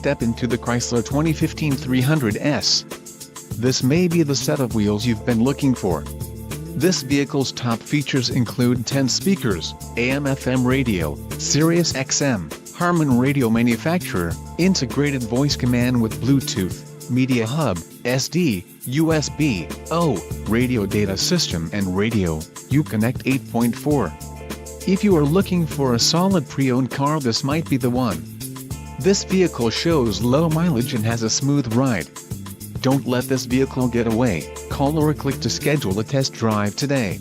step into the Chrysler 2015 300S. This may be the set of wheels you've been looking for. This vehicle's top features include 10 speakers, AM/FM radio, Sirius XM, Harman radio manufacturer, integrated voice command with Bluetooth, media hub, SD, USB, O, radio data system and radio, Uconnect 8.4. If you are looking for a solid pre-owned car, this might be the one. This vehicle shows low mileage and has a smooth ride. Don't let this vehicle get away. Call or click to schedule a test drive today.